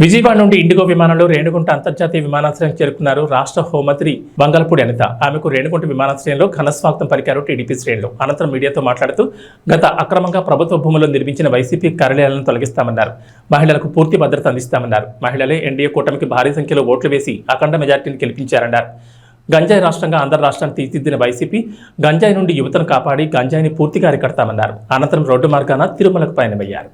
విజయవాడ నుండి ఇండిగో విమానంలో రేణిగుంట అంతర్జాతీయ విమానాశ్రయం చేరుకున్నారు రాష్ట్ర హోంమంత్రి బంగళపూడి అనిత. ఆమెకు రేణిగుంట విమానాశ్రయంలో ఘనస్వాగతం పలికారు టీడీపీ శ్రేణులు. అనంతరం మీడియాతో మాట్లాడుతూ గత అక్రమంగా ప్రభుత్వ భూముల్లో నిర్మించిన వైసీపీ కార్యాలయాలను తొలగిస్తామన్నారు. మహిళలకు పూర్తి భద్రత అందిస్తామన్నారు. మహిళలే ఎన్డీఏ కూటమికి భారీ సంఖ్యలో ఓట్లు వేసి అఖండ మెజార్టీని గెలిపించారన్నారు. గంజాయి రాష్ట్రంగా ఆంధ్ర రాష్ట్రాన్ని తీర్చిదిద్దిన వైసీపీ గంజాయి నుండి యువతను కాపాడి గంజాయిని పూర్తిగా అరికడతామన్నారు. అనంతరం రోడ్డు మార్గాన తిరుమలకు పయనమయ్యారు.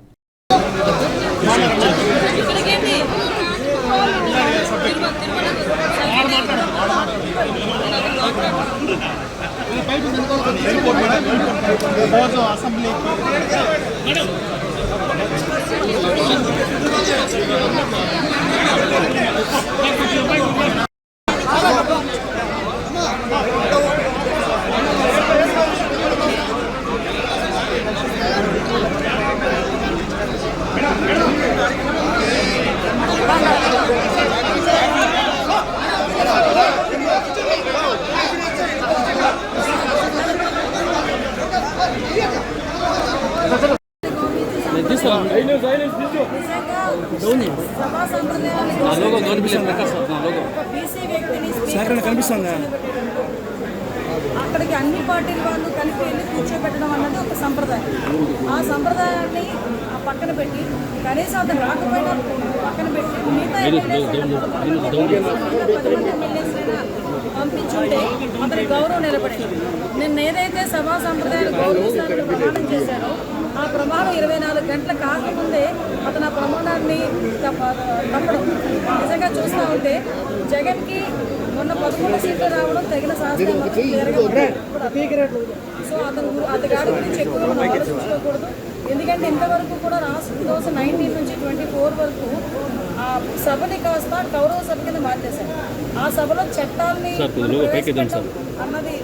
అక్కడికి అన్ని పార్టీల వాళ్ళు కలిపి వెళ్ళి కూర్చోబెట్టడం అన్నది ఒక సంప్రదాయం. ఆ సంప్రదాయాన్ని పక్కన పెట్టి కనీసం అతను రాకపోయినా పక్కన పెట్టి మిగతా ఎమ్మెల్యేసైనా పంపించుంటే అతని గౌరవం నిలబడేది. నిన్న ఏదైతే సభా సంప్రదాయాలు గౌరవిస్తానని ప్రమాణం చేశారో ఆ ప్రమాణం 24 గంటలు కాకముందే అతను ఆ ప్రమాణాన్ని తప్పడం నిజంగా చూస్తూ ఉంటే జగన్కి మొన్న 11 సీట్లు రావడం తగిన శాస్త్రం. సో అతగాడి గురించి ఎక్కువ మనం ఆలోచించుకోకూడదు. ఎందుకంటే ఇంతవరకు కూడా రాష్ట్ర 2019 నుంచి 24 వరకు ఆ సభని కాస్త గౌరవ సభ కింద మార్చేశారు. ఆ సభలో చట్టాలని అన్నది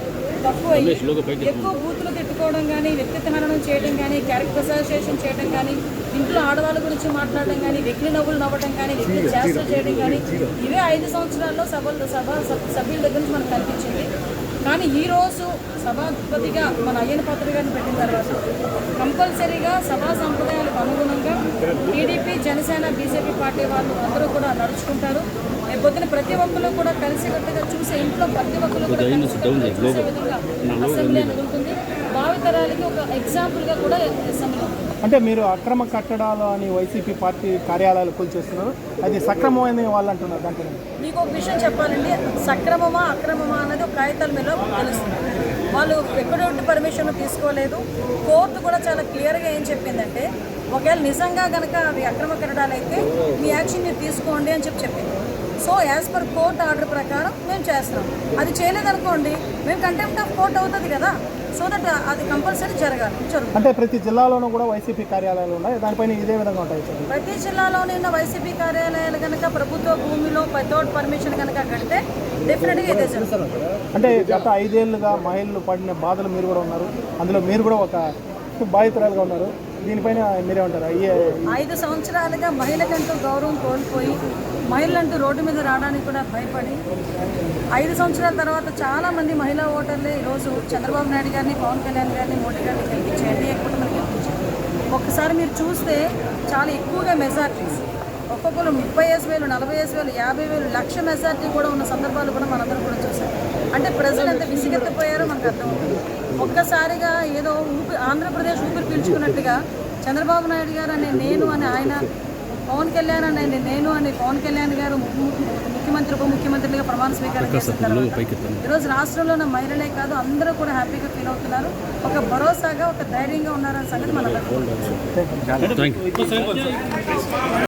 తక్కువ ఎక్కువ బూతులు తిట్టుకోవడం కానీ, వ్యక్తిత్వ హననం చేయడం కానీ, క్యారెక్టర్ అసోసియేషన్ చేయడం కానీ, ఇంట్లో ఆడవాళ్ళ గురించి మాట్లాడడం కానీ, వ్యక్తి నవ్వులు నవ్వడం కానీ, వ్యక్తి చేష్టలు చేయడం కానీ, ఇవే 5 సంవత్సరాల్లో సభ్యుల దగ్గర నుంచి మనకు కనిపించింది. కానీ ఈరోజు సభాధిపతిగా మన అయ్యన పాత్ర గారిని పెట్టిన తర్వాత కంపల్సరీగా సభా సంప్రదాయాలకు అనుగుణంగా టీడీపీ, జనసేన, బీజేపీ పార్టీ వాళ్ళు అందరూ కూడా నడుచుకుంటారు. పొద్దున ప్రతి ఒక్కరు కూడా కలిసికట్టుగా చూసే ఇంట్లో ప్రతి ఒక్కరు కూడా చూసే విధంగా అసెంబ్లీ అనేది ఉంటుంది. భావితరాలకి ఒక ఎగ్జాంపుల్గా కూడా అసెంబ్లీ. అంటే మీరు అక్రమ కట్టడాలు అని వైసీపీ పార్టీ కార్యాలయాలు కూల్చేస్తున్నారు, అది సక్రమమైన వాళ్ళు అంటున్నారు. దాంట్లో మీకు ఒక విషయం చెప్పాలండి, సక్రమమా అక్రమమా అనేది ఒక కాగితాల మీద తెలుస్తుంది. వాళ్ళు ఎక్కడొట్టి పర్మిషన్ తీసుకోలేదు. కోర్టు కూడా చాలా క్లియర్గా ఏం చెప్పిందంటే ఒకవేళ నిజంగా కనుక అవి అక్రమ కట్టడాలు అయితే మీ యాక్షన్ మీరు తీసుకోండి అని చెప్పింది. So as per court order ప్రకారం మేము చేస్తున్నాం. అది చేయలేదనుకోండి మేము కంటెంప్ట్ ఆఫ్ కోర్ట్ అవుతుంది కదా. సో దట్ అది కంపల్సరీ జరగాలి. అంటే ప్రతి జిల్లాలోనూ కూడా వైసీపీ కార్యాలయాలు ఉన్నాయి, దానిపైన ఇదే విధంగా ఉంటాయి. ప్రతి జిల్లాలోనే ఉన్న వైసీపీ కార్యాలయాలు కనుక ప్రభుత్వ భూమిలో వితౌట్ పర్మిషన్ కనుక కడితే డెఫినెట్గా ఇదే జరుగుతుంది. అంటే గత 5 ఏళ్ళుగా మహిళలు పడిన బాధలు మీరు కూడా ఉన్నారు, అందులో మీరు కూడా ఒక బాధితురాలుగా ఉన్నారు. దీనిపైన మీరేమంటారు? 5 సంవత్సరాలుగా మహిళకంటూ గౌరవం కోల్పోయి మహిళలంటూ రోడ్డు మీద రావడానికి కూడా భయపడి 5 సంవత్సరాల తర్వాత చాలామంది మహిళా ఓటర్లే ఈరోజు చంద్రబాబు నాయుడు గారిని, పవన్ కళ్యాణ్ గారిని, మోడీ గారిని గెలిపించి ఎన్డీఏ కూటమిని గెలిపించారు. ఒక్కసారి మీరు చూస్తే చాలా ఎక్కువగా మెజార్టీస్ ఒక్కొక్కరు 30,000, 40,000, 50,000, లక్ష మెజార్టీ కూడా ఉన్న సందర్భాలు కూడా మనందరం కూడా చూసాం. అంటే ప్రజలు ఎంత విసిగెత్తిపోయారో మనకు అర్థమవుతుంది. ఒక్కసారిగా ఏదో ఆంధ్రప్రదేశ్ ఊపిరి పీల్చుకున్నట్టుగా చంద్రబాబు నాయుడు గారు అనే నేను అని ఆయన, పవన్ కళ్యాణ్ అనే నేను అని పవన్ కళ్యాణ్ గారు ముఖ్యమంత్రి, ఉప ముఖ్యమంత్రిగా ప్రమాణ స్వీకారం చేసిన తర్వాత ఈరోజు రాష్ట్రంలో ఉన్న మహిళలే కాదు అందరూ కూడా హ్యాపీగా ఫీల్ అవుతున్నారు. ఒక భరోసాగా, ఒక ధైర్యంగా ఉన్నారనే సంగతి మనం